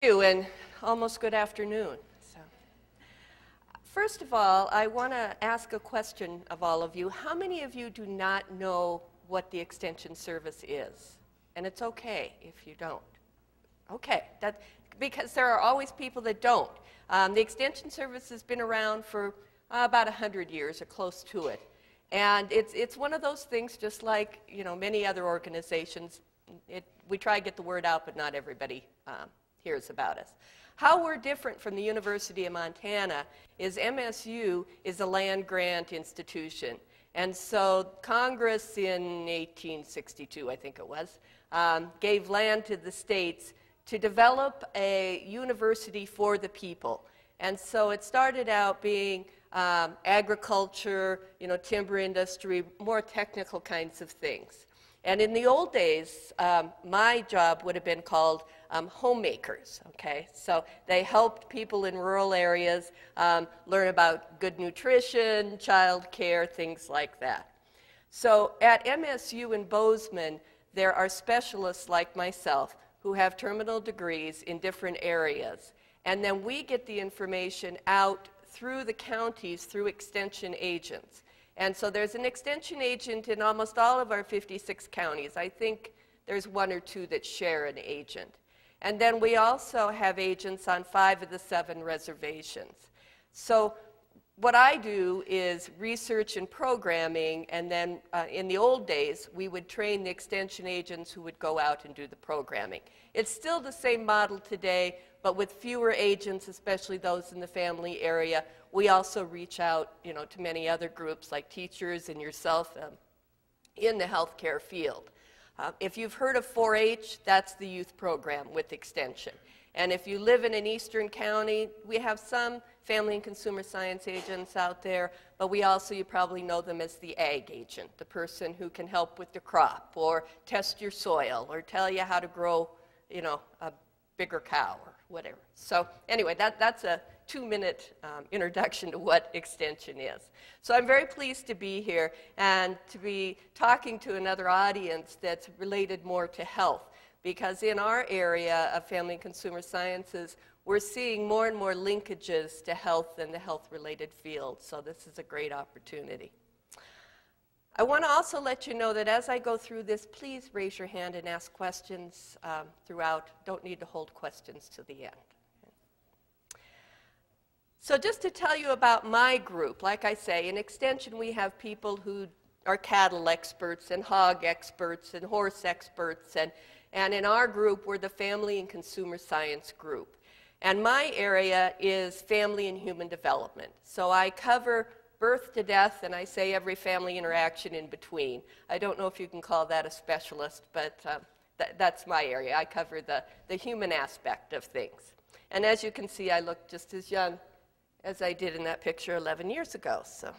And almost good afternoon. First of all, I want to ask a question of all of you. How many of you do not know what the Extension Service is? And it's okay if you don't. Okay, because there are always people that don't. The Extension Service has been around for about 100 years or close to it. And it's one of those things, just like many other organizations. We try to get the word out, but not everybody hears about us. How we're different from the University of Montana is MSU is a land-grant institution. And so Congress in 1862, I think it was, gave land to the states to develop a university for the people. And so it started out being agriculture, timber industry, more technical kinds of things. And in the old days, my job would have been called homemakers, okay? So they helped people in rural areas learn about good nutrition, child care, things like that. So at MSU in Bozeman, there are specialists like myself who have terminal degrees in different areas. And then we get the information out through the counties, through extension agents. And so there's an extension agent in almost all of our 56 counties. I think there's one or two that share an agent. And then we also have agents on 5 of the 7 reservations. So what I do is research and programming, and then in the old days, we would train the extension agents who would go out and do the programming. It's still the same model today, but with fewer agents, especially those in the family area. We also reach out, to many other groups like teachers and yourself in the healthcare field. If you've heard of 4-H, that's the youth program with Extension. And if you live in an eastern county, we have some family and consumer science agents out there, but we also, you probably know them as the ag agent, the person who can help with the crop or test your soil or tell you how to grow, a bigger cow or whatever. So anyway, that's a 2-minute introduction to what Extension is. So I'm very pleased to be here and to be talking to another audience that's related more to health, because in our area of family and consumer sciences, we're seeing more and more linkages to health and the health-related field, so this is a great opportunity. I want to also let you know that as I go through this, please raise your hand and ask questions throughout. Don't need to hold questions to the end. So just to tell you about my group, like I say, in Extension we have people who are cattle experts and hog experts and horse experts, and in our group we're the Family and Consumer Science group. And my area is family and human development. So I cover birth to death, and I say every family interaction in between. I don't know if you can call that a specialist, but that's my area. I cover the human aspect of things. And as you can see, I look just as young as I did in that picture 11 years ago. So,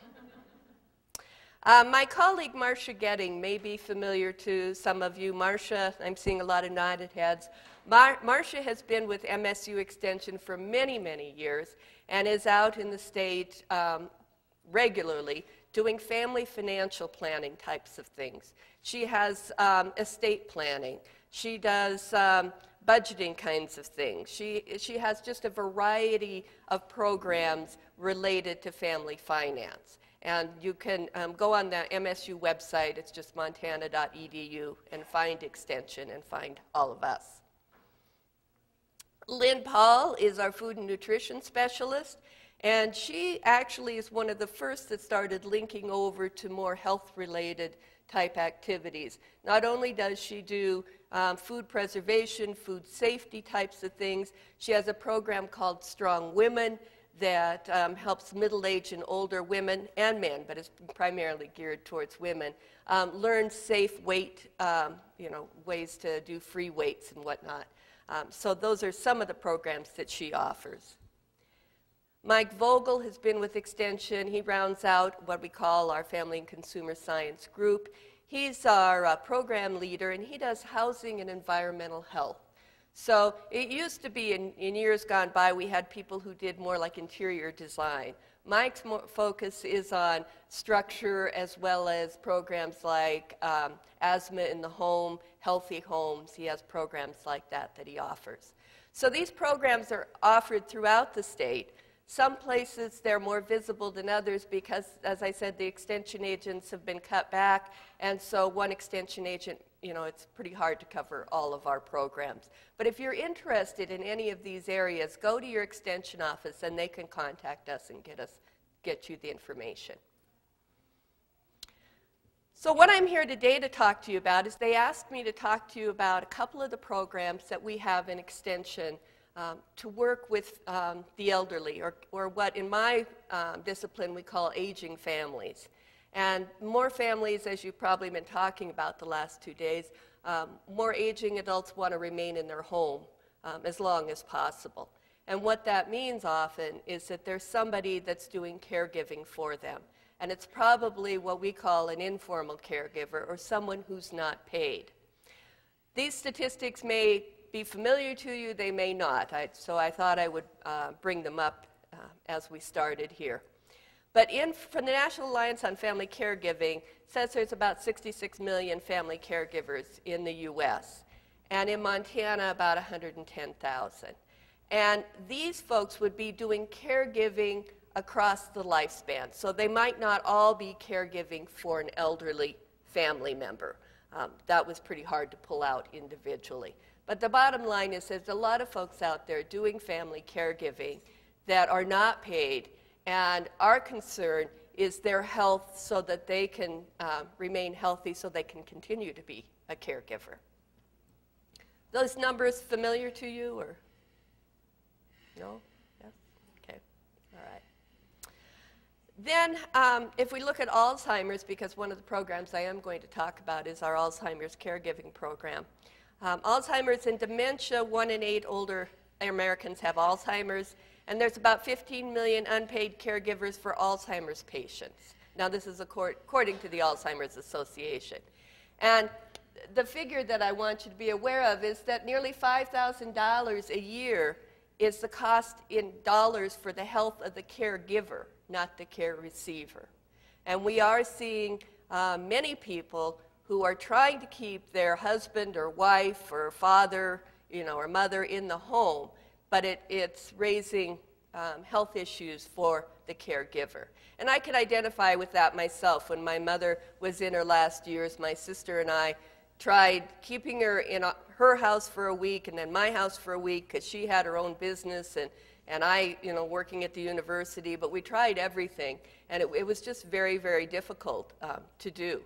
my colleague Marcia Getting may be familiar to some of you. Marcia, I'm seeing a lot of nodded heads. Marcia has been with MSU Extension for many, many years and is out in the state regularly doing family financial planning types of things. She has estate planning. She does budgeting kinds of things. She has just a variety of programs related to family finance. And you can go on the MSU website, it's just montana.edu, and find Extension and find all of us. Lynn Paul is our food and nutrition specialist, and she actually is one of the first that started linking over to more health-related type activities. Not only does she do food preservation, food safety types of things, she has a program called Strong Women that helps middle-aged and older women and men, but it's primarily geared towards women, learn safe weight, ways to do free weights and whatnot. So those are some of the programs that she offers. Mike Vogel has been with Extension. He rounds out what we call our Family and Consumer Science group. He's our program leader, and he does housing and environmental health. So it used to be in years gone by, we had people who did more like interior design. Mike's focus is on structure as well as programs like asthma in the home, healthy homes. He has programs like that he offers. So these programs are offered throughout the state. Some places they're more visible than others because, as I said, the extension agents have been cut back, and so one extension agent, it's pretty hard to cover all of our programs. But if you're interested in any of these areas, go to your extension office and they can contact us and get you the information. So what I'm here today to talk to you about is they asked me to talk to you about a couple of the programs that we have in extension to work with the elderly, or what in my discipline we call aging families. And more families, as you've probably been talking about the last 2 days, more aging adults want to remain in their home as long as possible. And what that means often is that there's somebody that's doing caregiving for them. And it's probably what we call an informal caregiver, or someone who's not paid. These statistics may be familiar to you, they may not. So I thought I would bring them up as we started here. But from the National Alliance on Family Caregiving, it says there's about 66 million family caregivers in the U.S. And in Montana, about 110,000. And these folks would be doing caregiving across the lifespan. So they might not all be caregiving for an elderly family member. That was pretty hard to pull out individually. But the bottom line is there's a lot of folks out there doing family caregiving that are not paid, and our concern is their health so that they can remain healthy so they can continue to be a caregiver. Those numbers familiar to you, or no? Yes? Okay. All right. Then if we look at Alzheimer's, because one of the programs I am going to talk about is our Alzheimer's caregiving program. Alzheimer's and dementia, 1 in 8 older Americans have Alzheimer's, and there's about 15 million unpaid caregivers for Alzheimer's patients. Now this is according to the Alzheimer's Association. And the figure that I want you to be aware of is that nearly $5,000 a year is the cost in dollars for the health of the caregiver, not the care receiver. And we are seeing many people who are trying to keep their husband or wife or father, or mother in the home, but it's raising health issues for the caregiver. And I can identify with that myself. When my mother was in her last years, my sister and I tried keeping her in her house for a week and then my house for a week because she had her own business and I, working at the university, but we tried everything, and it was just very, very difficult to do.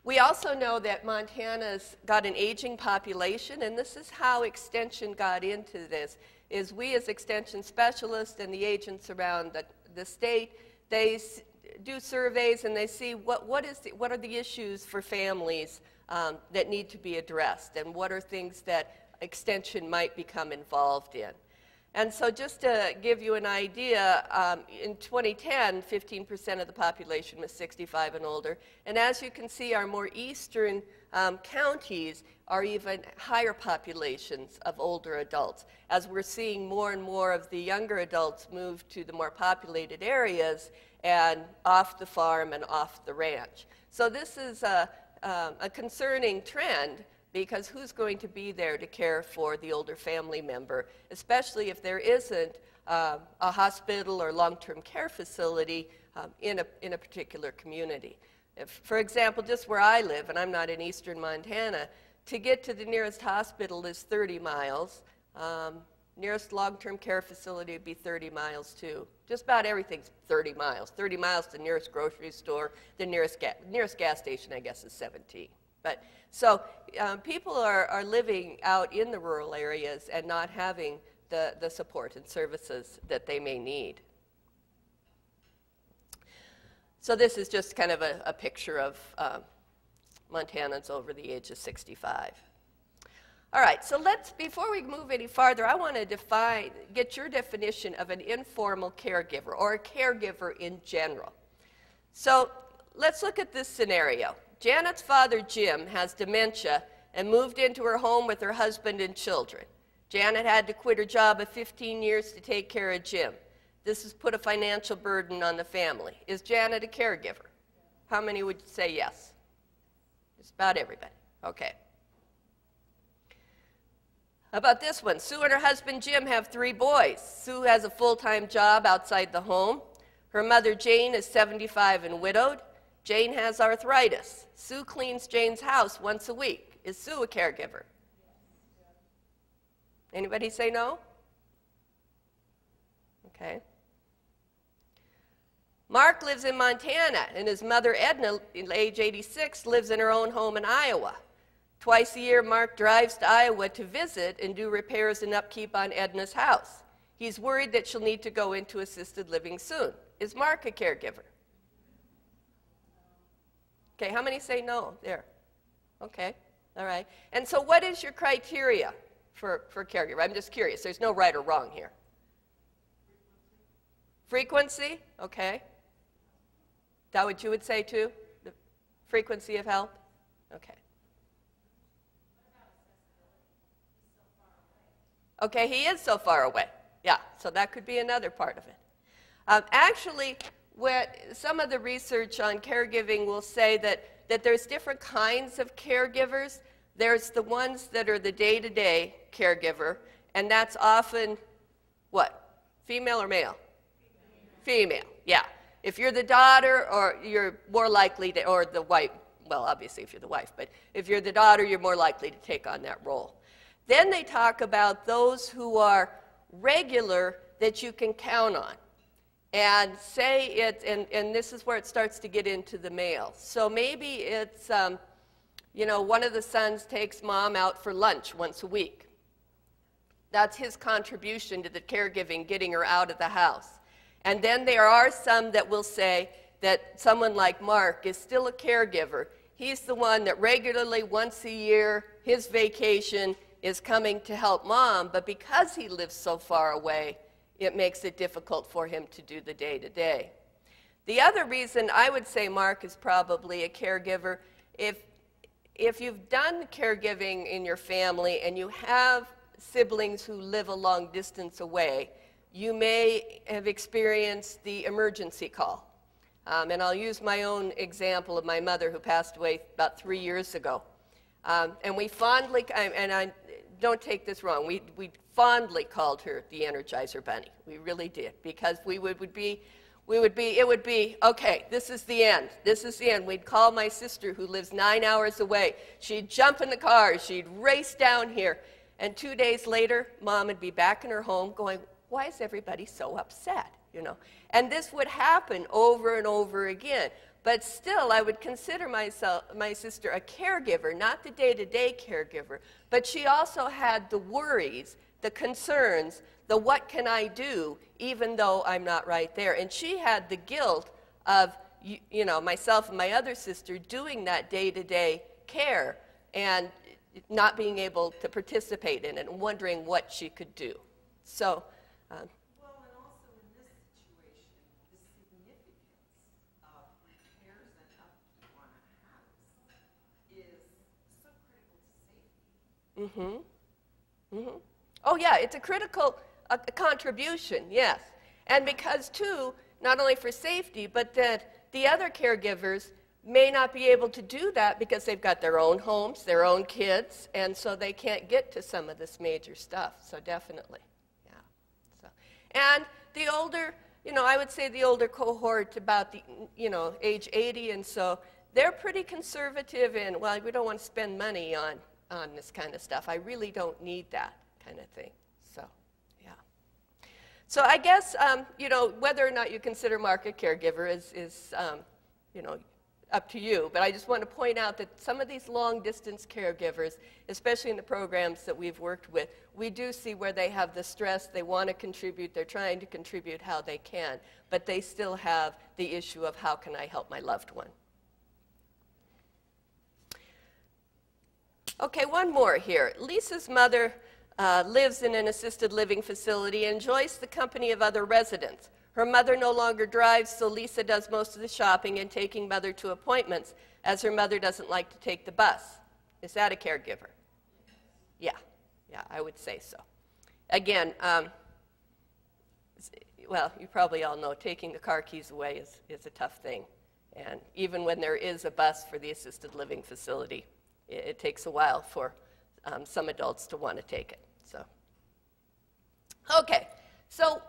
We also know that Montana's got an aging population, and this is how Extension got into this, is we as Extension specialists and the agents around the state, they do surveys and they see what are the issues for families that need to be addressed, and what are things that Extension might become involved in. And so just to give you an idea, in 2010, 15% of the population was 65 and older. And as you can see, our more eastern counties are even higher populations of older adults, as we're seeing more and more of the younger adults move to the more populated areas and off the farm and off the ranch. So this is a concerning trend, because who's going to be there to care for the older family member, especially if there isn't a hospital or long-term care facility in a particular community. If, for example, just where I live, and I'm not in eastern Montana, to get to the nearest hospital is 30 miles. Nearest long-term care facility would be 30 miles too. Just about everything's 30 miles. 30 miles to the nearest grocery store. The nearest gas station, I guess, is 17. But so people are living out in the rural areas and not having the support and services that they may need. So this is just kind of a picture of Montanans over the age of 65. All right, so before we move any farther, I want to get your definition of an informal caregiver, or a caregiver in general. So let's look at this scenario. Janet's father, Jim, has dementia and moved into her home with her husband and children. Janet had to quit her job of 15 years to take care of Jim. This has put a financial burden on the family. Is Janet a caregiver? How many would say yes? Just about everybody. Okay. How about this one? Sue and her husband Jim have 3 boys. Sue has a full-time job outside the home. Her mother Jane is 75 and widowed. Jane has arthritis. Sue cleans Jane's house once a week. Is Sue a caregiver? Anybody say no? Okay. Mark lives in Montana, and his mother Edna, age 86, lives in her own home in Iowa. Twice a year, Mark drives to Iowa to visit and do repairs and upkeep on Edna's house. He's worried that she'll need to go into assisted living soon. Is Mark a caregiver? Okay, how many say no? There. Okay, all right. And so what is your criteria for caregiver? I'm just curious. There's no right or wrong here. Frequency? Okay. Is that what you would say too? The frequency of help? Okay. Okay, he is so far away. Yeah, so that could be another part of it. Actually, some of the research on caregiving will say that there's different kinds of caregivers. There's the ones that are the day-to-day caregiver, and that's often what? Female or male? Female, yeah. If you're the daughter, or you're more likely to, or the wife, well, obviously if you're the wife, but if you're the daughter, you're more likely to take on that role. Then they talk about those who are regular that you can count on. And say it's, and this is where it starts to get into the male. So maybe it's, you know, one of the sons takes mom out for lunch once a week. That's his contribution to the caregiving, getting her out of the house. And then there are some that will say that someone like Mark is still a caregiver. He's the one that regularly, once a year, his vacation is coming to help mom, but because he lives so far away, it makes it difficult for him to do the day-to-day. The other reason I would say Mark is probably a caregiver, if you've done caregiving in your family and you have siblings who live a long distance away, you may have experienced the emergency call. And I'll use my own example of my mother who passed away about 3 years ago. And we fondly, and I don't take this wrong, we fondly called her the Energizer Bunny. We really did, because it would be, okay, this is the end. This is the end. We'd call my sister who lives 9 hours away. She'd jump in the car. She'd race down here. And 2 days later, Mom would be back in her home going, why is everybody so upset? You know? And this would happen over and over again. But still, I would consider my sister a caregiver, not the day-to-day caregiver, but she also had the worries, the concerns, the what can I do, even though I'm not right there. And she had the guilt of, you know, myself and my other sister doing that day-to-day care and not being able to participate in it and wondering what she could do. So, well, and also in this situation, the significance of repairs and upkeep on a house is so critical to safety. Oh, yeah, it's a critical contribution, yes. And because, too, not only for safety, but that the other caregivers may not be able to do that because they've got their own homes, their own kids, and so they can't get to some of this major stuff. So definitely, yeah. So, and the older, you know, I would say the older cohort, about the, you know, age 80 and so, they're pretty conservative in, well, we don't want to spend money on this kind of stuff. I really don't need that kind of thing. So, yeah. So I guess, you know, whether or not you consider Mark a caregiver is you know, up to you. But I just want to point out that some of these long-distance caregivers, especially in the programs that we've worked with, we do see where they have the stress, they want to contribute, they're trying to contribute how they can, but they still have the issue of how can I help my loved one. Okay, one more here. Lisa's mother lives in an assisted living facility and enjoys the company of other residents. Her mother no longer drives, so Lisa does most of the shopping and taking mother to appointments, as her mother doesn't like to take the bus. Is that a caregiver? Yeah, I would say so. Again, well, you probably all know taking the car keys away is a tough thing. And even when there is a bus for the assisted living facility, it takes a while for some adults to want to take it. So, okay, so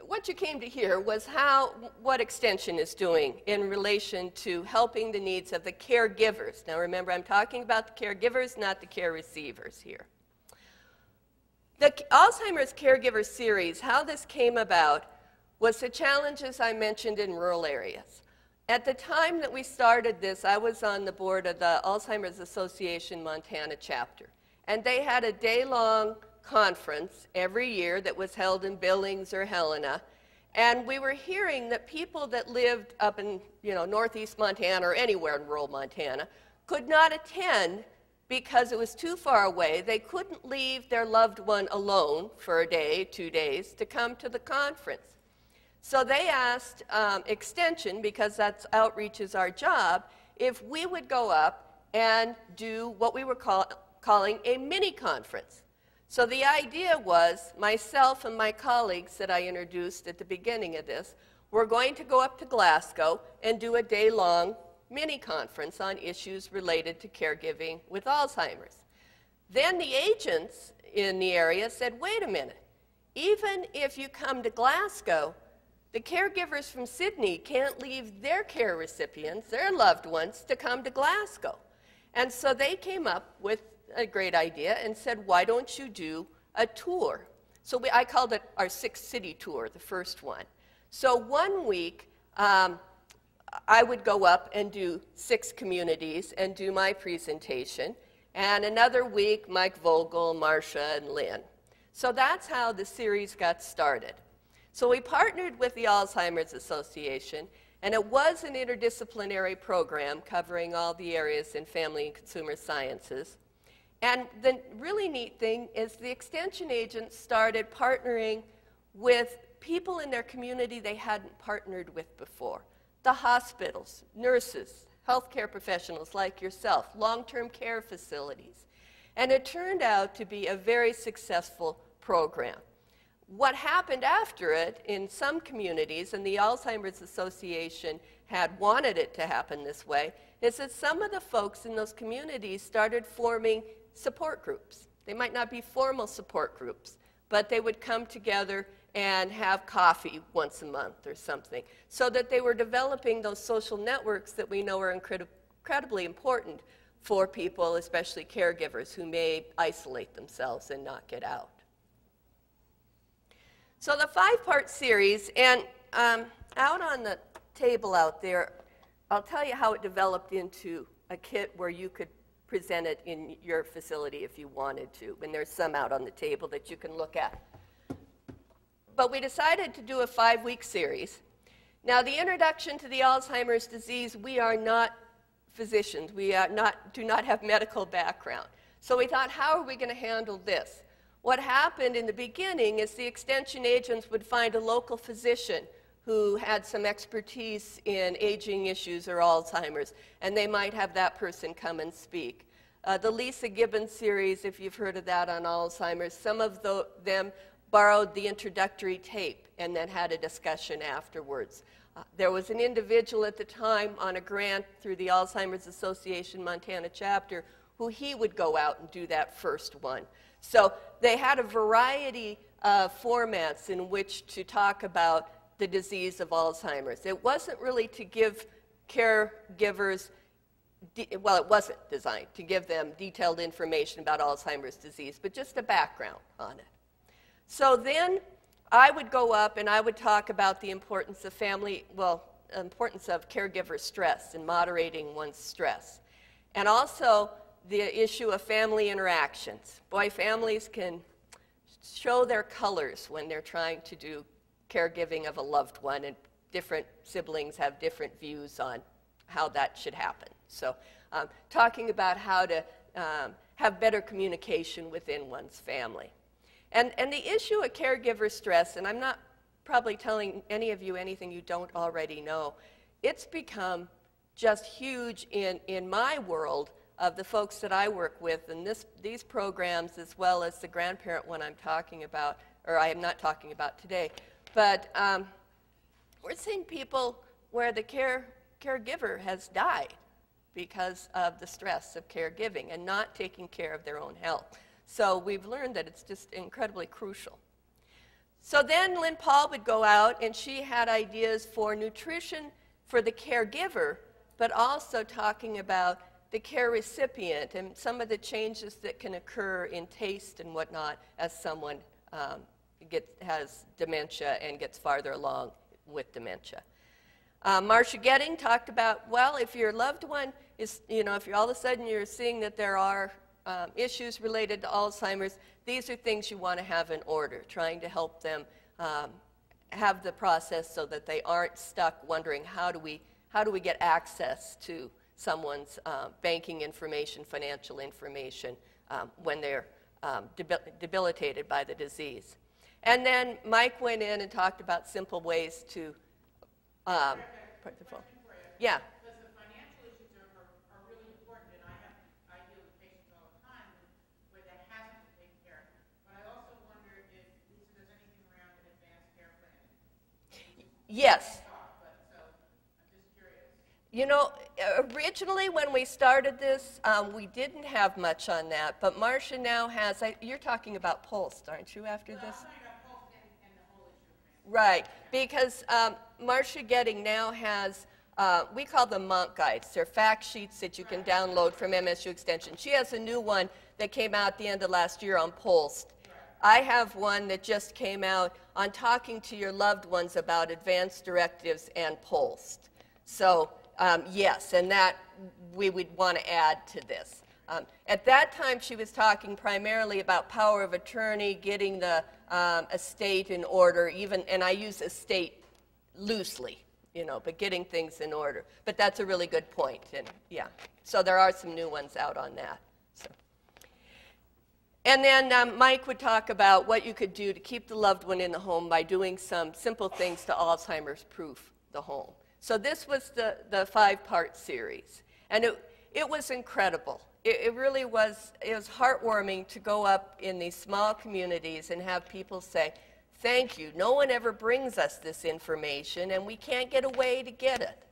what you came to hear was what Extension is doing in relation to helping the needs of the caregivers. Now remember, I'm talking about the caregivers, not the care receivers here. The Alzheimer's Caregiver Series, how this came about was the challenges I mentioned in rural areas. At the time that we started this, I was on the board of the Alzheimer's Association Montana chapter, and they had a day-long conference every year that was held in Billings or Helena, and we were hearing that people that lived up in northeast Montana or anywhere in rural Montana could not attend because it was too far away. They couldn't leave their loved one alone for a day, 2 days, to come to the conference. So they asked Extension, because that's outreach is our job, if we would go up and do what we were calling a mini conference. So the idea was myself and my colleagues that I introduced at the beginning of this were going to go up to Glasgow and do a day-long mini conference on issues related to caregiving with Alzheimer's. Then the agents in the area said, wait a minute, even if you come to Glasgow, the caregivers from Sydney can't leave their care recipients, their loved ones, to come to Glasgow. And so they came up with a great idea and said, why don't you do a tour? So I called it our 6-city tour, the first one. So 1 week, I would go up and do 6 communities and do my presentation. And another week, Mike Vogel, Marcia, and Lynn. So that's how the series got started. So we partnered with the Alzheimer's Association, and it was an interdisciplinary program covering all the areas in family and consumer sciences. And the really neat thing is the extension agents started partnering with people in their community they hadn't partnered with before. The hospitals, nurses, healthcare professionals like yourself, long-term care facilities. And it turned out to be a very successful program. What happened after it in some communities, and the Alzheimer's Association had wanted it to happen this way, is that some of the folks in those communities started forming support groups. They might not be formal support groups, but they would come together and have coffee once a month or something, so that they were developing those social networks that we know are incredibly important for people, especially caregivers, who may isolate themselves and not get out. So the 5-part series, and out on the table out there, I'll tell you how it developed into a kit where you could present it in your facility if you wanted to, and there's some out on the table that you can look at. But we decided to do a 5-week series. Now, the introduction to the Alzheimer's disease, we are not physicians. We do not have medical background. So we thought, how are we going to handle this? What happened in the beginning is the extension agents would find a local physician who had some expertise in aging issues or Alzheimer's, and they might have that person come and speak. The Lisa Gibbons series, if you've heard of that on Alzheimer's, some of them borrowed the introductory tape and then had a discussion afterwards. There was an individual at the time on a grant through the Alzheimer's Association Montana chapter who he would go out and do that first one. So they had a variety of formats in which to talk about the disease of Alzheimer's. It wasn't really to give caregivers, well, it wasn't designed to give them detailed information about Alzheimer's disease, but just a background on it. So then I would go up and I would talk about the importance of importance of caregiver stress and moderating one's stress. And also the issue of family interactions. Boy, families can show their colors when they're trying to do caregiving of a loved one, and different siblings have different views on how that should happen. So talking about how to have better communication within one's family. And the issue of caregiver stress, and I'm not probably telling any of you anything you don't already know, it's become just huge in my world of the folks that I work with, and these programs, as well as the grandparent one I'm talking about, or I am not talking about today. But we're seeing people where the caregiver has died because of the stress of caregiving and not taking care of their own health. So we've learned that it's just incredibly crucial. So then Lynn Paul would go out, and she had ideas for nutrition for the caregiver, but also talking about the care recipient and some of the changes that can occur in taste and whatnot as someone has dementia and gets farther along with dementia. Marcia Getting talked about, well, if your loved one is, if you're all of a sudden you're seeing that there are issues related to Alzheimer's, these are things you want to have in order, trying to help them have the process so that they aren't stuck wondering how do we get access to someone's banking information, financial information when they're debilitated by the disease. And then Mike went in and talked about simple ways to put the phone. Yeah. Because the financial issues are really important, and I deal with patients all the time where that hasn't been taken care of. But I also wonder if there's anything around an advanced care plan. Yes. So I'm just curious. Originally when we started this, we didn't have much on that, but Marcia now has, you're talking about Pulse, aren't you, after this? I'm talking about Pulse and the whole issue. Right, because Marcia Getting now has, we call them Monk Guides. They're fact sheets that you can download from MSU Extension. She has a new one that came out at the end of last year on Pulse. I have one that just came out on talking to your loved ones about advanced directives and Pulse. So, yes, and that we would want to add to this. At that time, she was talking primarily about power of attorney, getting the estate in order, and I use estate loosely, but getting things in order. But that's a really good point, and yeah. So there are some new ones out on that. So. And then Mike would talk about what you could do to keep the loved one in the home by doing some simple things to Alzheimer's proof the home. So this was the 5-part series, and it was incredible. It really was, it was heartwarming to go up in these small communities and have people say, thank you, no one ever brings us this information and we can't get a way to get it.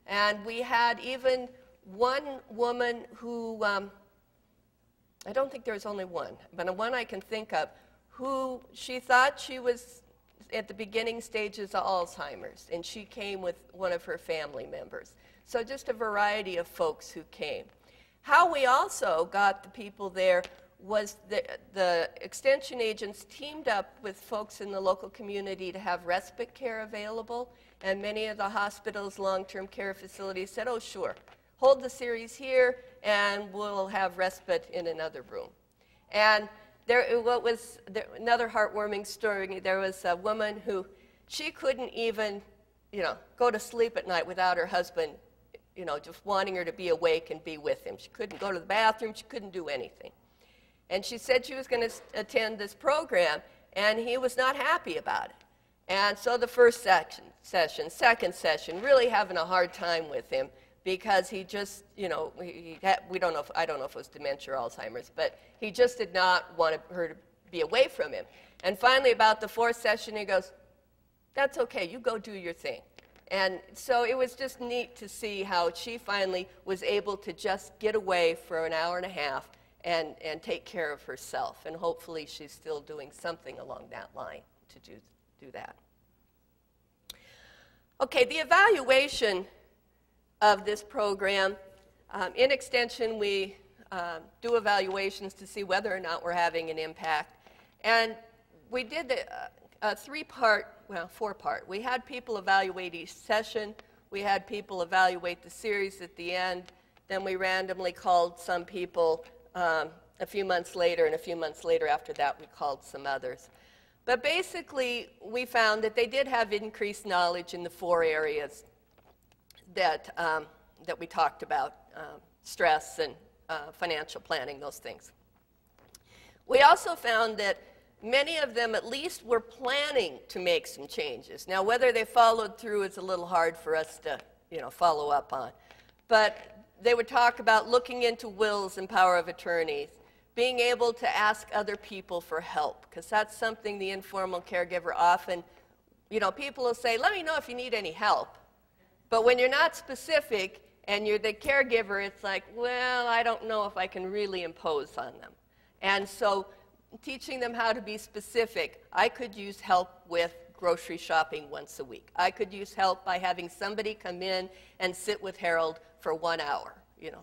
And we had even one woman who, I don't think there was only one, but one I can think of, who she thought she was at the beginning stages of Alzheimer's, and she came with one of her family members. So just a variety of folks who came. How we also got the people there was the extension agents teamed up with folks in the local community to have respite care available, and many of the hospitals, long-term care facilities said, oh, sure, hold the series here, and we'll have respite in another room. And another heartwarming story, there was a woman who, she couldn't even, go to sleep at night without her husband, just wanting her to be awake and be with him. She couldn't go to the bathroom, she couldn't do anything. And she said she was going to attend this program, and he was not happy about it. And so the first session, second session, really having a hard time with him because he just, we don't know I don't know if it was dementia or Alzheimer's, but he just did not want her to be away from him. And finally, about the 4th session, he goes, that's okay, you go do your thing. And so it was just neat to see how she finally was able to just get away for an hour and a half and take care of herself. And hopefully she's still doing something along that line to do that. Okay, the evaluation of this program. In Extension, we do evaluations to see whether or not we're having an impact. And we did a 4-part. We had people evaluate each session. We had people evaluate the series at the end. Then we randomly called some people a few months later, and a few months later after that we called some others. But basically, we found that they did have increased knowledge in the 4 areas that we talked about, stress and financial planning, those things. We also found that many of them at least were planning to make some changes. Now, whether they followed through is a little hard for us to, follow up on. But they would talk about looking into wills and power of attorneys, being able to ask other people for help, because that's something the informal caregiver often, people will say, let me know if you need any help. But when you're not specific and you're the caregiver, it's like, well, I don't know if I can really impose on them. And so teaching them how to be specific. I could use help with grocery shopping once a week. I could use help by having somebody come in and sit with Harold for 1 hour,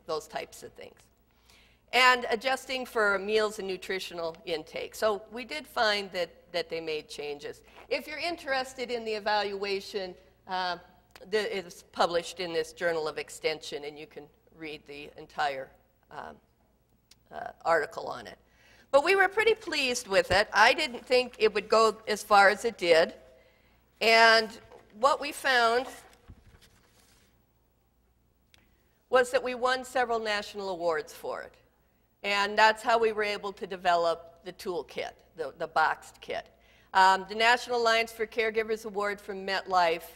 those types of things. And adjusting for meals and nutritional intake. So we did find that they made changes. If you're interested in the evaluation, it's published in this Journal of Extension, and you can read the entire article on it. But we were pretty pleased with it. I didn't think it would go as far as it did. And what we found was that we won several national awards for it. And that's how we were able to develop the toolkit, the boxed kit. The National Alliance for Caregivers Award from MetLife,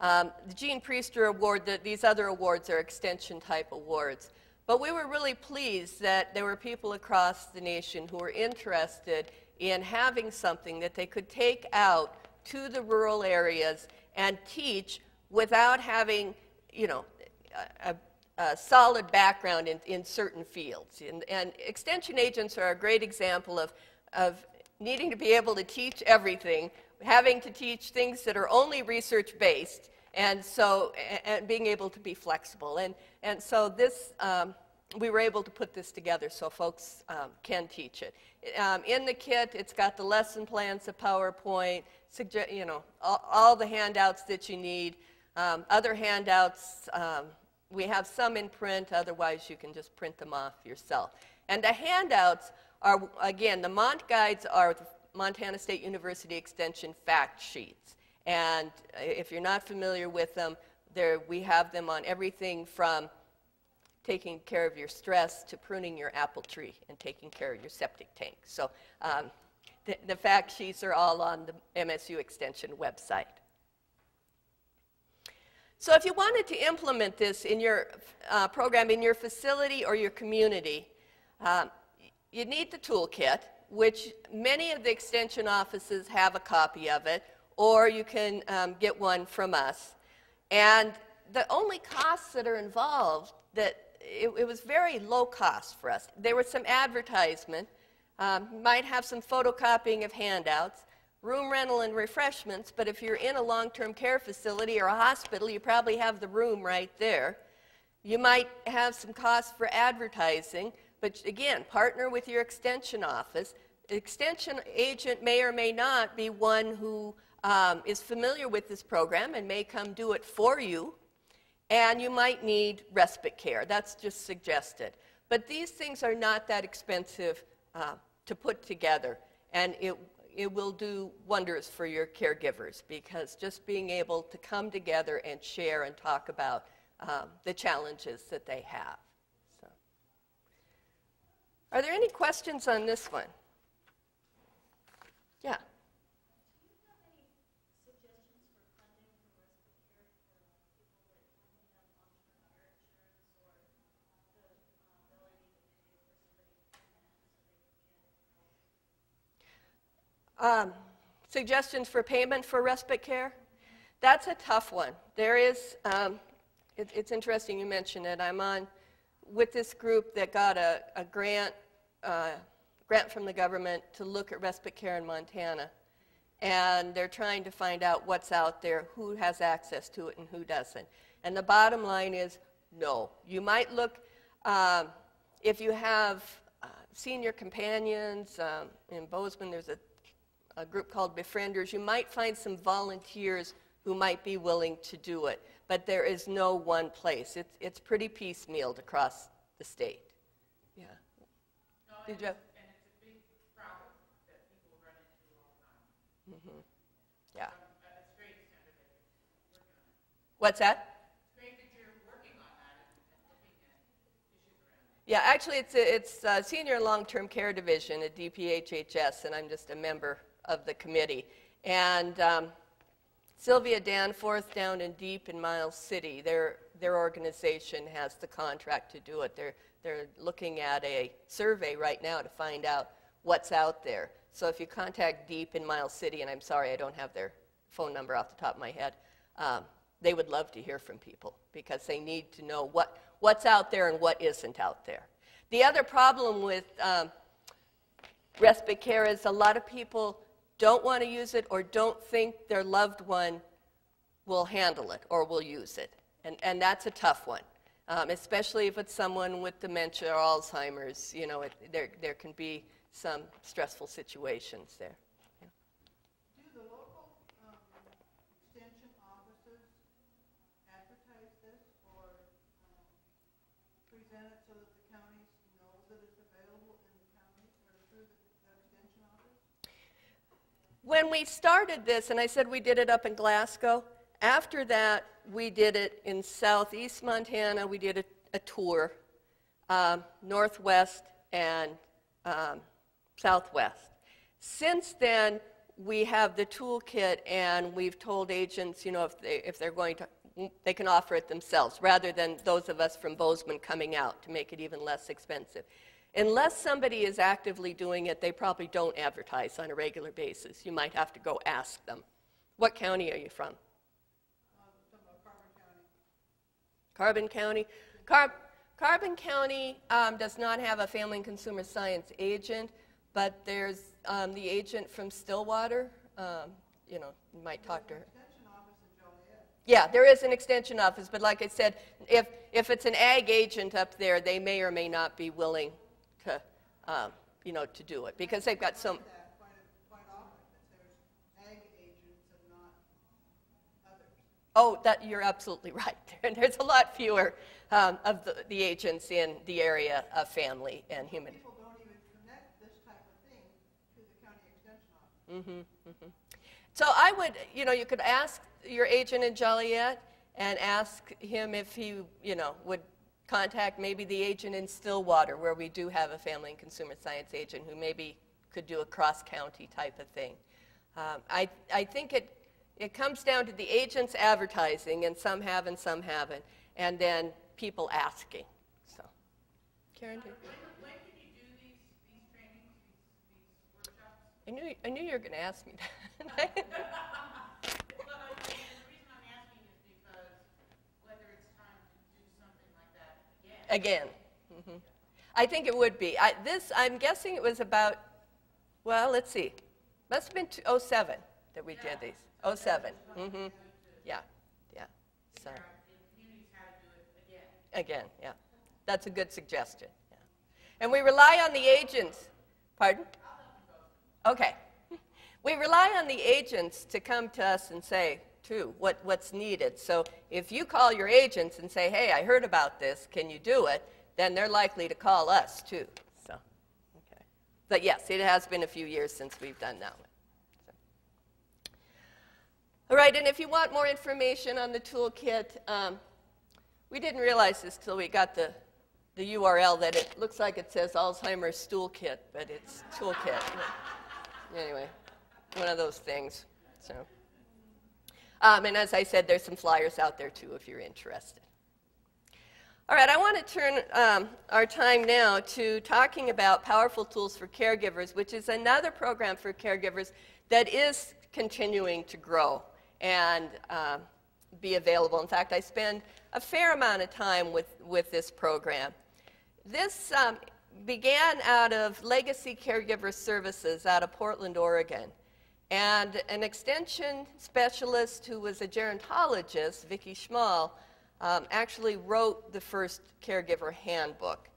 the Gene Priester Award, these other awards are extension-type awards. But we were really pleased that there were people across the nation who were interested in having something that they could take out to the rural areas and teach without having, a solid background in certain fields. And extension agents are a great example of needing to be able to teach everything, having to teach things that are only research-based, and being able to be flexible. And so this, we were able to put this together so folks can teach it. In the kit, it's got the lesson plans, the PowerPoint, all the handouts that you need. Other handouts, we have some in print, otherwise you can just print them off yourself. And the handouts are, again, the Mont Guides are the Montana State University Extension fact sheets. And if you're not familiar with them, we have them on everything from taking care of your stress to pruning your apple tree and taking care of your septic tank. So the fact sheets are all on the MSU Extension website. So if you wanted to implement this in your program, in your facility or your community, you need the toolkit, which many of the extension offices have a copy of it, or you can get one from us. And the only costs that are involved, it was very low cost for us. There was some advertisement, might have some photocopying of handouts, room rental and refreshments, but if you're in a long-term care facility or a hospital, you probably have the room right there. You might have some costs for advertising, but again, partner with your extension office. The extension agent may or may not be one who is familiar with this program and may come do it for you. And you might need respite care. That's just suggested. But these things are not that expensive to put together. And it will do wonders for your caregivers, because just being able to come together and share and talk about the challenges that they have. So. Are there any questions on this one? Yeah. Suggestions for payment for respite care? That's a tough one. There is, it's interesting you mentioned it. I'm on with this group that got a grant from the government to look at respite care in Montana. And they're trying to find out what's out there, who has access to it and who doesn't. And the bottom line is no. You might look, if you have senior companions, in Bozeman there's a group called Befrienders, you might find some volunteers who might be willing to do it, but there is no one place. It's pretty piecemealed across the state. Yeah. No, Did you have? And it's a big problem that people run into all the time. Mm-hmm. Yeah. It's great, Sandra, that you're working on it. What's that? It's great that you're working on that and looking at issues around it. Yeah, actually it's a Senior and Long-Term Care Division at DPHHS, and I'm just a member of the committee. And Sylvia Danforth down in Deep in Miles City, their organization has the contract to do it. They're looking at a survey right now to find out what's out there. So if you contact Deep in Miles City, and I'm sorry I don't have their phone number off the top of my head, they would love to hear from people because they need to know what's out there and what isn't out there. The other problem with respite care is a lot of people don't want to use it or don't think their loved one will handle it or will use it. And that's a tough one, especially if it's someone with dementia or Alzheimer's. You know, there can be some stressful situations there. Yeah. Do the local extension offices advertise this or present it so that the counties know that it's available in the county or through the extension office? When we started this, and I said we did it up in Glasgow, after that we did it in southeast Montana. We did a tour, northwest and southwest. Since then, we have the toolkit, and we've told agents, you know, if they're going to, they can offer it themselves, rather than those of us from Bozeman coming out to make it even less expensive. Unless somebody is actively doing it, they probably don't advertise on a regular basis. You might have to go ask them. What county are you from? Carbon County. Carbon County does not have a family and consumer science agent, but there's the agent from Stillwater. You know, you might talk to her. Yeah, there is an extension office, but like I said, if it's an ag agent up there, they may or may not be willing to, you know, to do it because they've got some. Quite often that there's ag agents and not others. Oh, that you're absolutely right. There's a lot fewer of the agents in the area of family and human. People don't even connect this type of thing to the county extension office. So I would, you know, you could ask your agent in Joliet and ask him if he, you know, would contact maybe the agent in Stillwater, where we do have a family and consumer science agent who maybe could do a cross-county type of thing. I think it comes down to the agents advertising, and some have and some haven't, and then people asking. So, Karen, When can you do these trainings, these workshops? I knew you were going to ask me that. Well, the reason I'm asking is because whether it's time to do something like that again. I think it would be. I'm guessing it was about, well, let's see. Must have been 2007 that we did these. 2007. Yeah. So. Communities how to do it Again, yeah. That's a good suggestion. Yeah. And we rely on the agents. Pardon? Okay. We rely on the agents to come to us and say, too, what's needed. So if you call your agents and say, hey, I heard about this, can you do it? Then they're likely to call us, too. So, okay. But yes, it has been a few years since we've done that one. So. All right, and if you want more information on the toolkit, we didn't realize this till we got the URL that it looks like it says Alzheimer's Toolkit, but it's toolkit. Anyway, one of those things. So, and as I said, there's some flyers out there too if you're interested. All right, I want to turn our time now to talking about Powerful Tools for Caregivers, which is another program for caregivers that is continuing to grow and be available. In fact, I spend a fair amount of time with this program. This began out of Legacy Caregiver Services out of Portland, Oregon. And an extension specialist who was a gerontologist, Vicki Schmall, actually wrote the first caregiver handbook.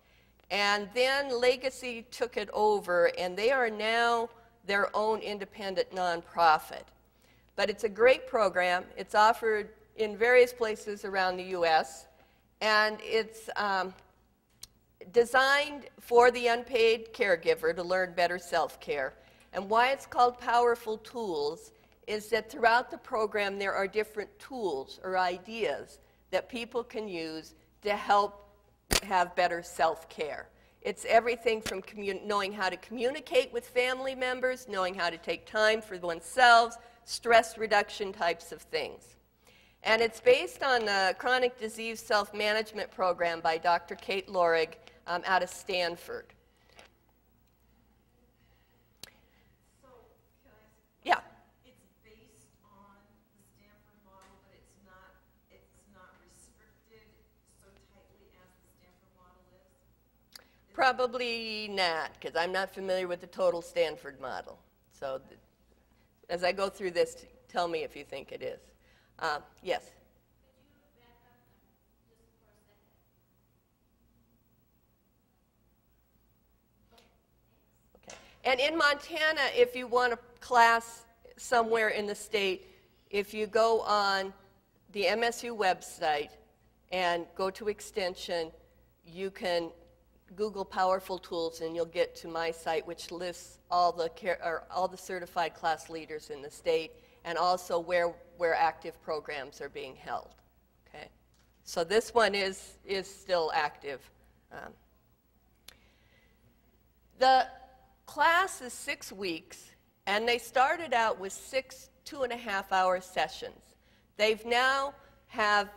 And then Legacy took it over, and they are now their own independent nonprofit. But it's a great program. It's offered in various places around the U.S., and it's designed for the unpaid caregiver to learn better self-care. And why it's called Powerful Tools is that throughout the program there are different tools or ideas that people can use to help have better self-care. It's everything from knowing how to communicate with family members, knowing how to take time for oneself, stress reduction types of things. And it's based on the Chronic Disease Self-Management Program by Dr. Kate Lorig out of Stanford. So, can I ask? Yeah. It's based on the Stanford model, but it's not restricted so tightly as the Stanford model is? Probably not, because I'm not familiar with the total Stanford model. So as I go through this, tell me if you think it is. Yes? Okay. And in Montana, if you want a class somewhere in the state, if you go on the MSU website and go to Extension, you can Google Powerful Tools, and you'll get to my site, which lists all the certified class leaders in the state, and also where active programs are being held. Okay, so this one is still active. The class is 6 weeks, and they started out with 6 2.5-hour sessions. They've now have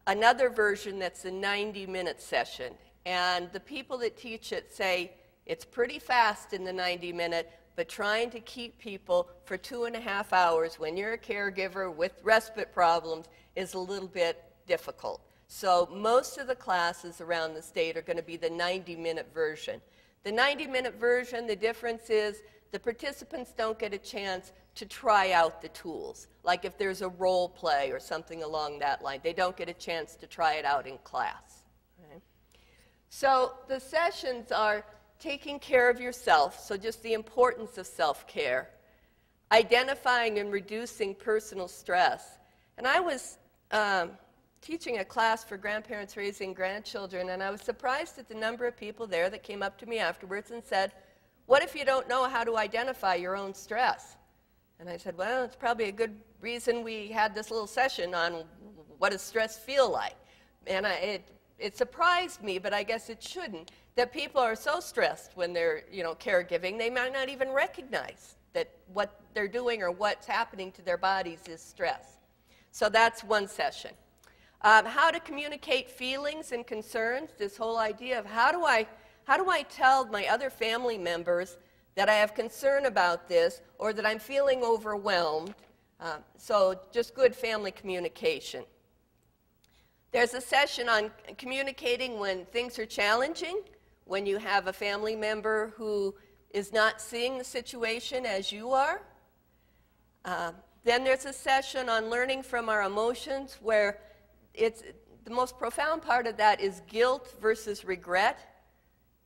another version that's a 90-minute session. And the people that teach it say it's pretty fast in the 90-minute, but trying to keep people for 2.5 hours when you're a caregiver with respite problems is a little bit difficult. So most of the classes around the state are going to be the 90-minute version. The 90-minute version, the difference is the participants don't get a chance to try out the tools. Like if there's a role play or something along that line, they don't get a chance to try it out in class. Right? So the sessions are taking care of yourself, so just the importance of self-care, identifying and reducing personal stress. And I was teaching a class for grandparents raising grandchildren, and I was surprised at the number of people there that came up to me afterwards and said, "What if you don't know how to identify your own stress?" And I said, well, it's probably a good reason we had this little session on what does stress feel like. And it surprised me, but I guess it shouldn't, that people are so stressed when they're, caregiving, they might not even recognize that what they're doing or what's happening to their bodies is stress. So that's one session. How to communicate feelings and concerns, this whole idea of how do I tell my other family members that I have concern about this or that I'm feeling overwhelmed. So just good family communication. There's a session on communicating when things are challenging, when you have a family member who is not seeing the situation as you are. Then there's a session on learning from our emotions, where it's the most profound part of that is guilt versus regret.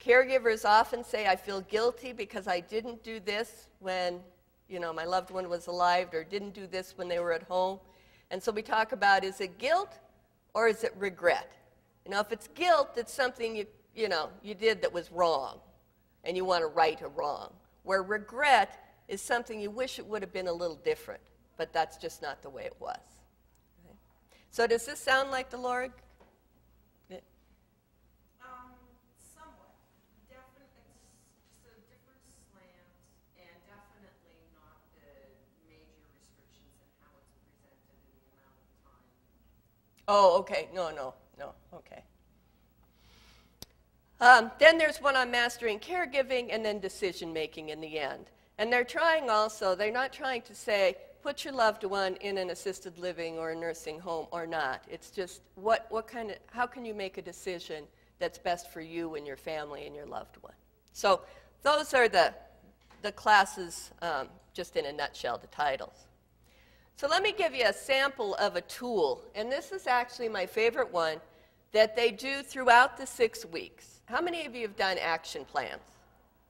Caregivers often say, I feel guilty because I didn't do this when, my loved one was alive, or didn't do this when they were at home. And so we talk about, is it guilt or is it regret? If it's guilt, it's something you did that was wrong, and you want to right a wrong. Where regret is something you wish it would have been a little different, but that's just not the way it was. Okay. So does this sound like the Lord? Oh, okay. No, okay. Then there's one on mastering caregiving and then decision-making in the end. And they're not trying to say, put your loved one in an assisted living or a nursing home or not. It's just, how can you make a decision that's best for you and your family and your loved one? So those are the classes, just in a nutshell, the titles. So let me give you a sample of a tool, and this is actually my favorite one that they do throughout the 6 weeks. How many of you have done action plans?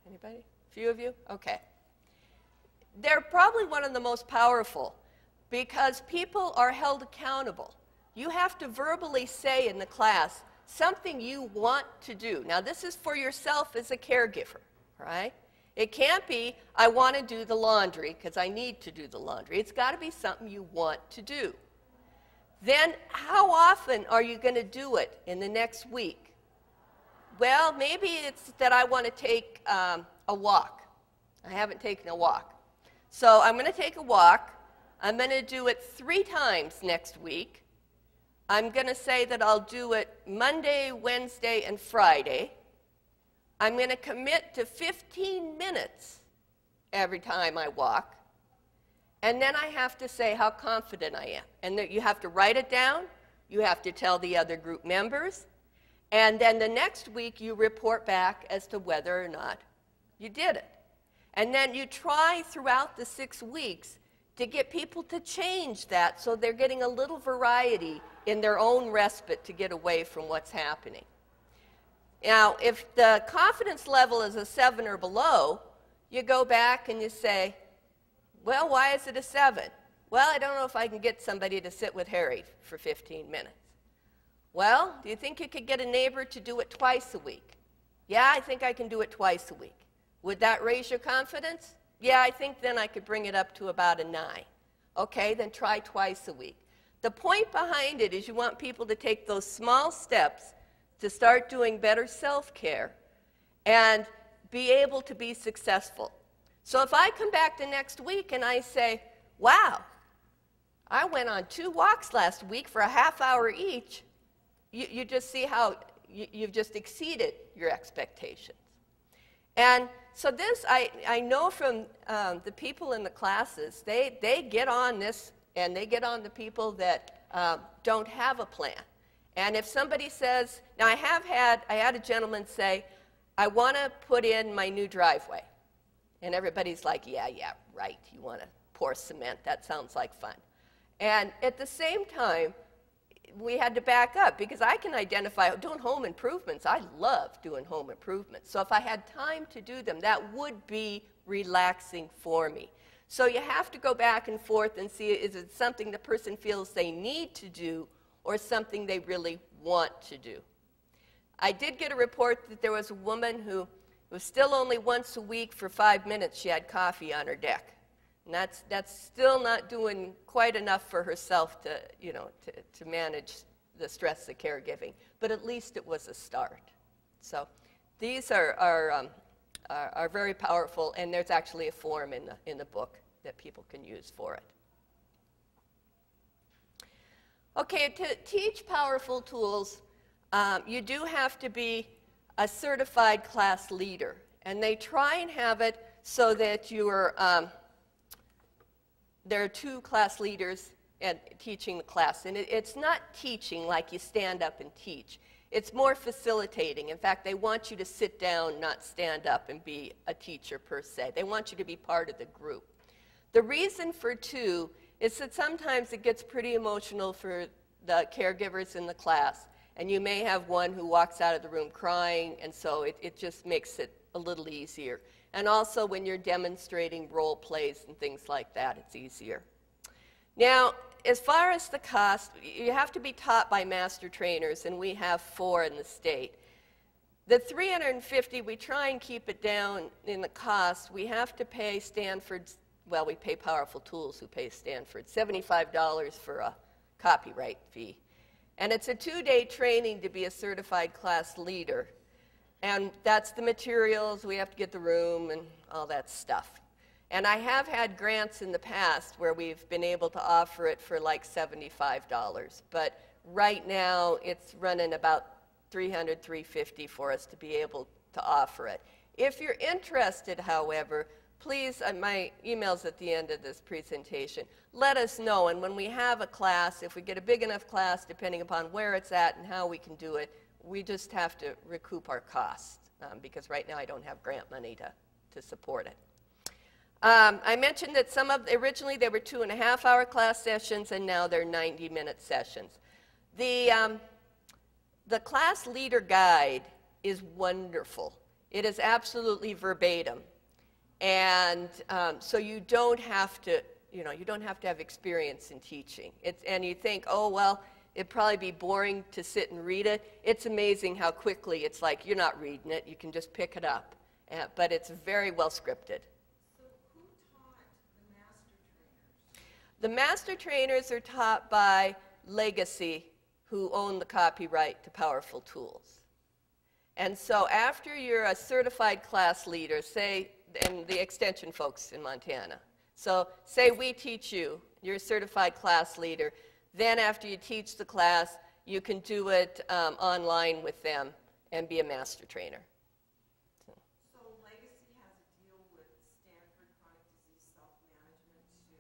Anybody? A few of you? Okay. They're probably one of the most powerful because people are held accountable. You have to verbally say in the class something you want to do. Now, this is for yourself as a caregiver, right? It can't be, I want to do the laundry because I need to do the laundry. It's got to be something you want to do. Then, how often are you going to do it in the next week? Well, maybe it's that I want to take a walk. I haven't taken a walk. So I'm going to take a walk. I'm going to do it 3 times next week. I'm going to say that I'll do it Monday, Wednesday, and Friday. I'm going to commit to 15 minutes every time I walk. And then I have to say how confident I am. And you have to write it down. You have to tell the other group members. And then the next week you report back as to whether or not you did it. And then you try throughout the 6 weeks to get people to change that so they're getting a little variety in their own respite to get away from what's happening. Now, if the confidence level is a 7 or below, you go back and you say, well, why is it a 7? Well, I don't know if I can get somebody to sit with Harry for 15 minutes. Well, do you think you could get a neighbor to do it twice a week? Yeah, I think I can do it twice a week. Would that raise your confidence? Yeah, I think then I could bring it up to about a 9. Okay, then try twice a week. The point behind it is you want people to take those small steps to start doing better self-care and be able to be successful. So if I come back the next week and I say, wow, I went on 2 walks last week for a half hour each, you just see how you've just exceeded your expectations. And so this, I know from the people in the classes, they get on this, and they get on the people that don't have a plan. And if somebody says, now I had a gentleman say, I want to put in my new driveway. And everybody's like, yeah, right, you want to pour cement, that sounds like fun. And at the same time, we had to back up because I can identify doing home improvements. I love doing home improvements. So if I had time to do them, that would be relaxing for me. So you have to go back and forth and see, is it something the person feels they need to do or something they really want to do? I did get a report that there was a woman who was still only once a week for 5 minutes she had coffee on her deck. And that's still not doing quite enough for herself to, to manage the stress of caregiving. But at least it was a start. So these are very powerful, and there's actually a form in the book that people can use for it. Okay, to teach powerful tools, you do have to be a certified class leader. And they try and have it so that there are 2 class leaders and teaching the class. And it's not teaching like you stand up and teach. It's more facilitating. In fact, they want you to sit down, not stand up and be a teacher per se. They want you to be part of the group. The reason for 2 is that sometimes it gets pretty emotional for the caregivers in the class. And you may have one who walks out of the room crying, and so it just makes it a little easier. And also when you're demonstrating role plays and things like that, it's easier. Now, as far as the cost, you have to be taught by master trainers, and we have 4 in the state. The $350, we try and keep it down in the cost. We have to pay Stanford's, well, we pay Powerful Tools who pays Stanford, $75 for a copyright fee. And it's a 2-day training to be a certified class leader. And that's the materials, we have to get the room and all that stuff. And I have had grants in the past where we've been able to offer it for like $75. But right now it's running about $300, $350 for us to be able to offer it. If you're interested, however, please, my email's at the end of this presentation, let us know. And when we have a class, if we get a big enough class, depending upon where it's at and how we can do it, we just have to recoup our costs because right now I don't have grant money to support it. I mentioned that originally they were 2.5-hour class sessions, and now they're 90-minute sessions. The class leader guide is wonderful. It is absolutely verbatim. And so you don't have to, you don't have to have experience in teaching. And you think, oh, well, it'd probably be boring to sit and read it. It's amazing how quickly it's like you're not reading it. You can just pick it up. But it's very well scripted. So who taught the master trainers? The master trainers are taught by Legacy, who own the copyright to Powerful Tools. And so after you're a certified class leader, say, and the extension folks in Montana. So say we teach you, you're a certified class leader. Then after you teach the class, you can do it online with them and be a master trainer. So Legacy has a deal with Stanford Chronic Disease Self-Management to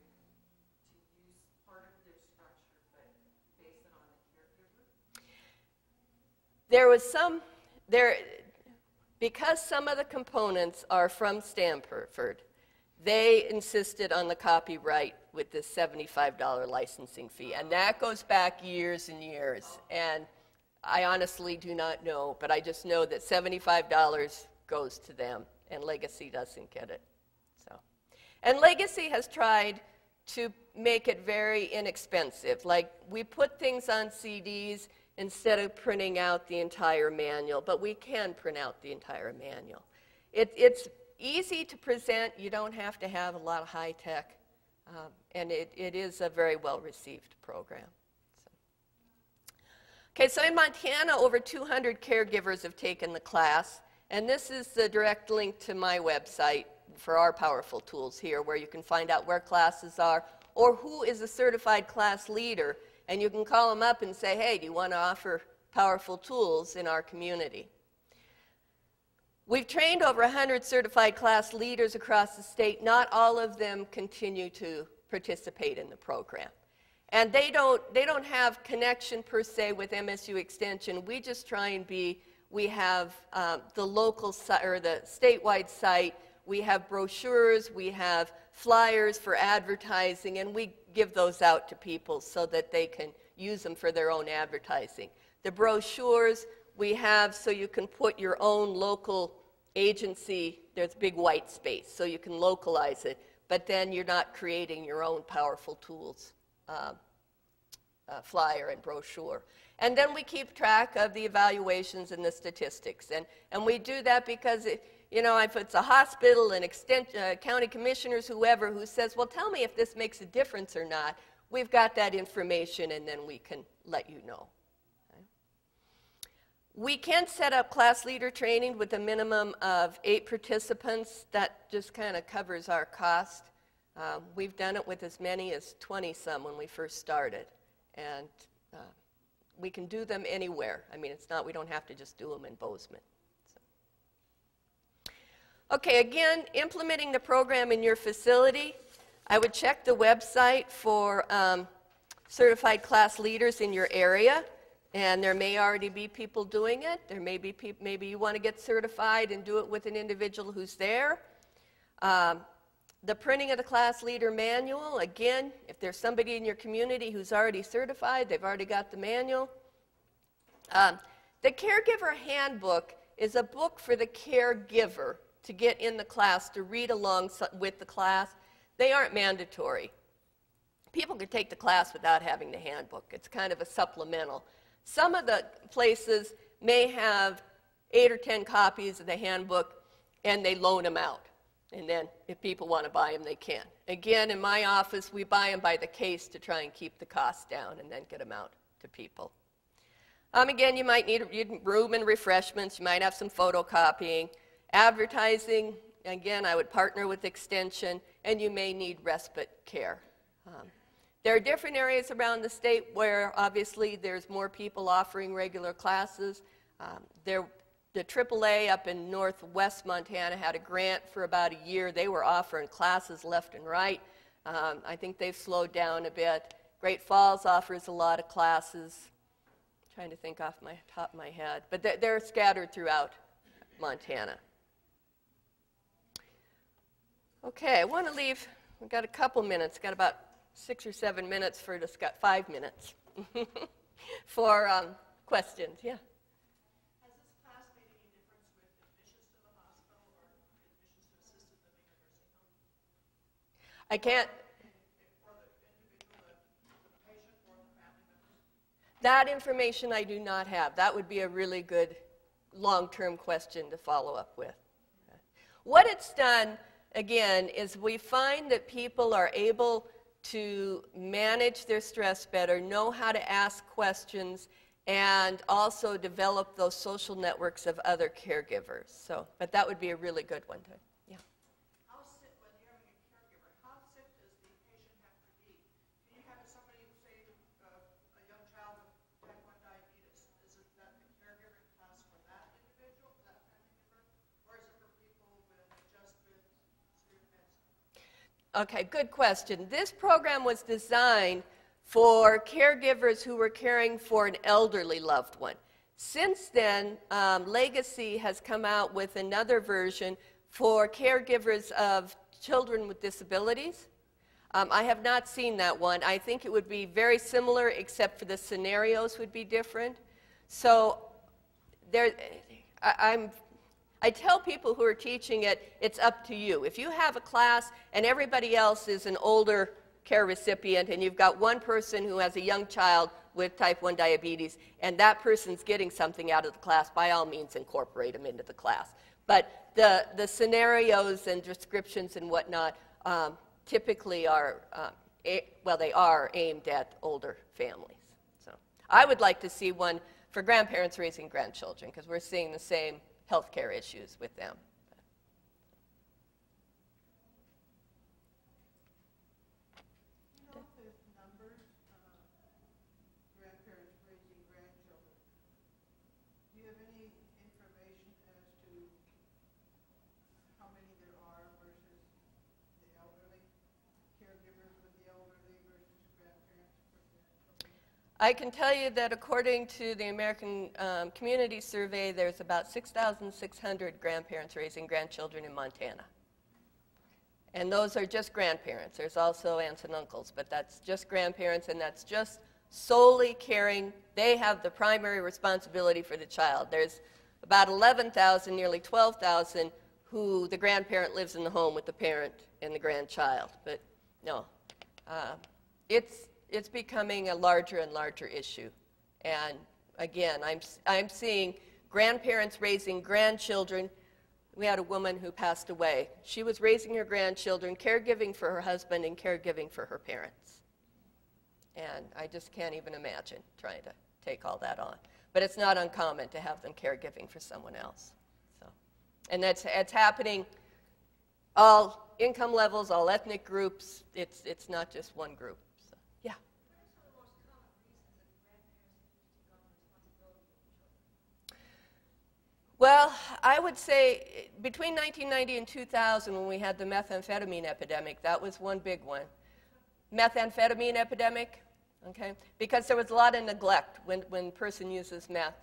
use part of their structure, but base it on the caregiver? because some of the components are from Stanford, they insisted on the copyright with this $75 licensing fee. And that goes back years and years. And I honestly do not know, but I just know that $75 goes to them, and Legacy doesn't get it. So, and Legacy has tried to make it very inexpensive. Like, we put things on CDs instead of printing out the entire manual, but we can print out the entire manual. It's easy to present. You don't have to have a lot of high tech, and it is a very well-received program. Okay, so in Montana, over 200 caregivers have taken the class, and this is the direct link to my website for our powerful tools here, where you can find out where classes are or who is a certified class leader, and you can call them up and say, hey, do you want to offer powerful tools in our community? We've trained over 100 certified class leaders across the state. Not all of them continue to participate in the program. And they don't have connection per se with MSU Extension. We just try and we have the local or the statewide site. We have brochures, we have flyers for advertising, and we give those out to people so that they can use them for their own advertising. The brochures we have so you can put your own local agency, there's big white space, so you can localize it, but then you're not creating your own powerful tools. Flyer and brochure. And then we keep track of the evaluations and the statistics. And we do that because, if it's a hospital, an county commissioners, whoever, who says, well, tell me if this makes a difference or not, we've got that information, and then we can let you know. Okay. We can set up class leader training with a minimum of 8 participants. That just kind of covers our cost. We've done it with as many as 20-some when we first started. And we can do them anywhere. I mean, we don't have to just do them in Bozeman. So. Okay, again, implementing the program in your facility. I would check the website for certified class leaders in your area, and there may already be people doing it. There may be maybe you want to get certified and do it with an individual who's there. The printing of the class leader manual, again, if there's somebody in your community who's already certified, they've already got the manual. The caregiver handbook is a book for the caregiver to get in the class, to read along with the class. They aren't mandatory. People could take the class without having the handbook. It's kind of a supplemental. Some of the places may have 8 or 10 copies of the handbook, and they loan them out. And then if people want to buy them, they can. Again, in my office, we buy them by the case to try and keep the cost down and then get them out to people. Again, you might need room and refreshments. You might have some photocopying. Advertising, again, I would partner with Extension, and you may need respite care. There are different areas around the state where, obviously, there's more people offering regular classes. The AAA up in northwest Montana had a grant for about a year. They were offering classes left and right. I think they've slowed down a bit. Great Falls offers a lot of classes. I'm trying to think off my top of my head. But they're scattered throughout Montana. Okay, I want to leave, we've got a couple minutes, got about 6 or 7 minutes for 5 minutes for questions. Yeah. I can't. That information I do not have. That would be a really good long-term question to follow up with. What it's done, again, is we find that people are able to manage their stress better, know how to ask questions, and also develop those social networks of other caregivers. So, but that would be a really good one to. Okay, good question. This program was designed for caregivers who were caring for an elderly loved one. Since then, Legacy has come out with another version for caregivers of children with disabilities. I have not seen that one. I think it would be very similar, except for the scenarios would be different. So I tell people who are teaching it, it's up to you. If you have a class and everybody else is an older care recipient and you've got one person who has a young child with type 1 diabetes and that person's getting something out of the class, by all means incorporate them into the class. But the scenarios and descriptions and whatnot typically are, they are aimed at older families. So I would like to see one for grandparents raising grandchildren, because we're seeing the same healthcare issues with them. You know, if there's numbers, grandparents raising grandchildren, do you have any information as to how many there are versus the elderly, caregivers with the elderly versus grandparents for grandchildren? I can tell you that according to the American Community Survey, there's about 6,600 grandparents raising grandchildren in Montana. And those are just grandparents. There's also aunts and uncles, but that's just grandparents, and that's just solely caring. They have the primary responsibility for the child. There's about 11,000, nearly 12,000, who the grandparent lives in the home with the parent and the grandchild. But no, it's becoming a larger and larger issue. And again, I'm seeing grandparents raising grandchildren. We had a woman who passed away. She was raising her grandchildren, caregiving for her husband, and caregiving for her parents. And I just can't even imagine trying to take all that on. But it's not uncommon to have them caregiving for someone else. So, and it's happening all income levels, all ethnic groups. It's not just one group. So, yeah. Well, I would say between 1990 and 2000, when we had the methamphetamine epidemic, that was one big one. Methamphetamine epidemic, okay? Because there was a lot of neglect when a person uses meth.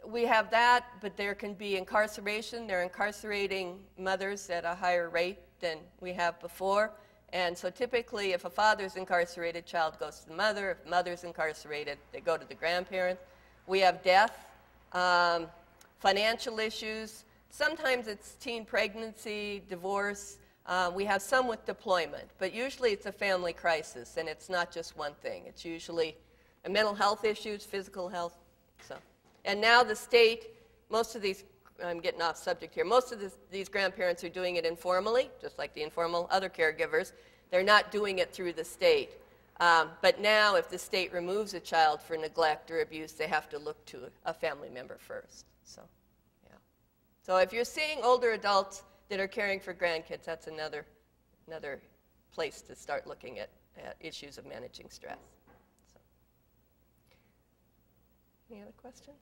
We have that, but there can be incarceration. They're incarcerating mothers at a higher rate than we have before. And so typically, if a father's incarcerated, child goes to the mother. If mother's incarcerated, they go to the grandparents. We have death. Financial issues. Sometimes it's teen pregnancy, divorce. We have some with deployment, but usually it's a family crisis, and it's not just one thing. It's usually mental health issues, physical health. So, and now the state, most of these, I'm getting off subject here, most of these grandparents are doing it informally, just like the informal other caregivers. They're not doing it through the state. But now, if the state removes a child for neglect or abuse, they have to look to a family member first. So, yeah. So if you're seeing older adults that are caring for grandkids, that's another place to start looking at issues of managing stress. So. Any other questions?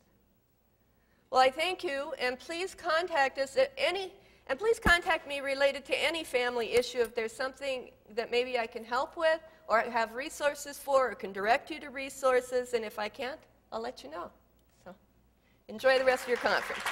Well, I thank you, and please contact us at and please contact me related to any family issue if there's something that maybe I can help with or have resources for or can direct you to resources, and if I can't, I'll let you know. So enjoy the rest of your conference.